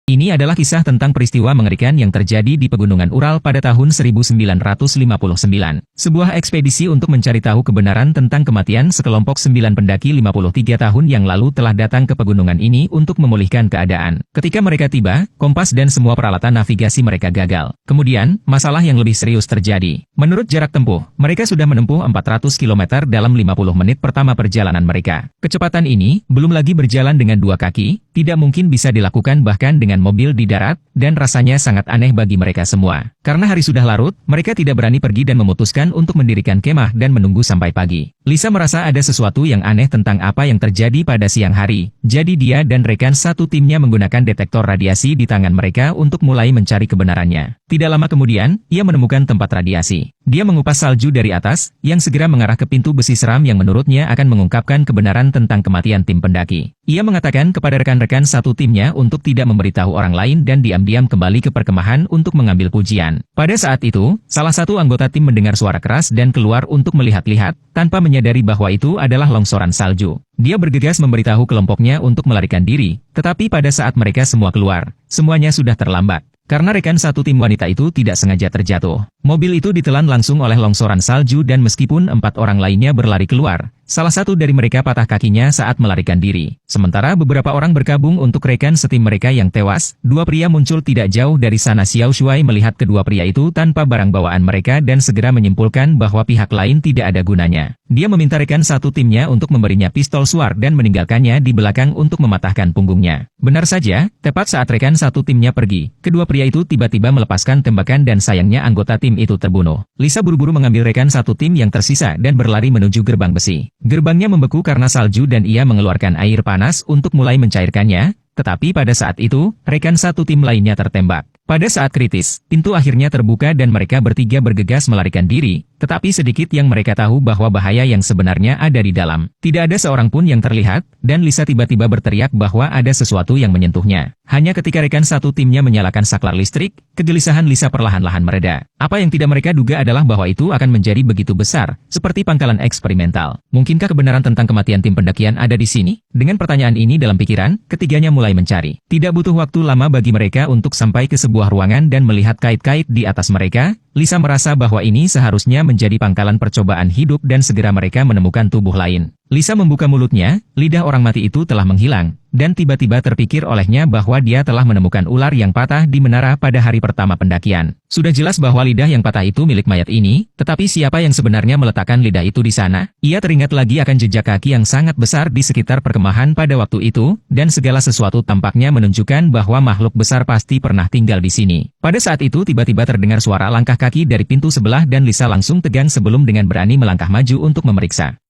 Ini adalah kisah tentang peristiwa mengerikan yang terjadi di Pegunungan Ural pada tahun 1959. Sebuah ekspedisi untuk mencari tahu kebenaran tentang kematian sekelompok 9 pendaki 53 tahun yang lalu telah datang ke pegunungan ini untuk memulihkan keadaan. Ketika mereka tiba, kompas dan semua peralatan navigasi mereka gagal. Kemudian, masalah yang lebih serius terjadi. Menurut jarak tempuh, mereka sudah menempuh 400 km dalam 50 menit pertama perjalanan mereka. Kecepatan ini, belum lagi berjalan dengan 2 kaki, tidak mungkin bisa dilakukan bahkan dengan mobil di darat, dan rasanya sangat aneh bagi mereka semua. Karena hari sudah larut, mereka tidak berani pergi dan memutuskan untuk mendirikan kemah dan menunggu sampai pagi. Lisa merasa ada sesuatu yang aneh tentang apa yang terjadi pada siang hari, jadi dia dan rekan satu timnya menggunakan detektor radiasi di tangan mereka untuk mulai mencari kebenarannya. Tidak lama kemudian, ia menemukan tempat radiasi. Dia mengupas salju dari atas, yang segera mengarah ke pintu besi seram yang menurutnya akan mengungkapkan kebenaran tentang kematian tim pendaki. Ia mengatakan kepada rekan-rekan satu timnya untuk tidak memberitahu orang lain dan diam-diam kembali ke perkemahan untuk mengambil pujian. Pada saat itu, salah satu anggota tim mendengar suara keras dan keluar untuk melihat-lihat, tanpa menyadari bahwa itu adalah longsoran salju. Dia bergegas memberitahu kelompoknya untuk melarikan diri, tetapi pada saat mereka semua keluar, semuanya sudah terlambat. Karena rekan satu tim wanita itu tidak sengaja terjatuh. Mobil itu ditelan langsung oleh longsoran salju dan meskipun 4 orang lainnya berlari keluar, salah satu dari mereka patah kakinya saat melarikan diri. Sementara beberapa orang bergabung untuk rekan setim mereka yang tewas, 2 pria muncul tidak jauh dari sana. Xiao Shuai melihat kedua pria itu tanpa barang bawaan mereka dan segera menyimpulkan bahwa pihak lain tidak ada gunanya. Dia meminta rekan satu timnya untuk memberinya pistol suar dan meninggalkannya di belakang untuk mematahkan punggungnya. Benar saja, tepat saat rekan satu timnya pergi, kedua pria itu tiba-tiba melepaskan tembakan dan sayangnya anggota tim itu terbunuh. Lisa buru-buru mengambil rekan satu tim yang tersisa dan berlari menuju gerbang besi. Gerbangnya membeku karena salju dan ia mengeluarkan air panas untuk mulai mencairkannya, tetapi pada saat itu, rekan satu tim lainnya tertembak. Pada saat kritis, pintu akhirnya terbuka dan mereka bertiga bergegas melarikan diri, tetapi sedikit yang mereka tahu bahwa bahaya yang sebenarnya ada di dalam. Tidak ada seorang pun yang terlihat, dan Lisa tiba-tiba berteriak bahwa ada sesuatu yang menyentuhnya. Hanya ketika rekan satu timnya menyalakan saklar listrik, kegelisahan Lisa perlahan-lahan mereda. Apa yang tidak mereka duga adalah bahwa itu akan menjadi begitu besar, seperti pangkalan eksperimental. Mungkinkah kebenaran tentang kematian tim pendakian ada di sini? Dengan pertanyaan ini dalam pikiran, ketiganya mulai mencari. Tidak butuh waktu lama bagi mereka untuk sampai ke sebuah ruangan dan melihat kait-kait di atas mereka. Lisa merasa bahwa ini seharusnya menjadi pangkalan percobaan hidup dan segera mereka menemukan tubuh lain. Lisa membuka mulutnya, lidah orang mati itu telah menghilang, dan tiba-tiba terpikir olehnya bahwa dia telah menemukan ular yang patah di menara pada hari pertama pendakian. Sudah jelas bahwa lidah yang patah itu milik mayat ini, tetapi siapa yang sebenarnya meletakkan lidah itu di sana? Ia teringat lagi akan jejak kaki yang sangat besar di sekitar perkemahan pada waktu itu, dan segala sesuatu tampaknya menunjukkan bahwa makhluk besar pasti pernah tinggal di sini. Pada saat itu tiba-tiba terdengar suara langkah kaki dari pintu sebelah dan Lisa langsung tegang sebelum dengan berani melangkah maju untuk memeriksa.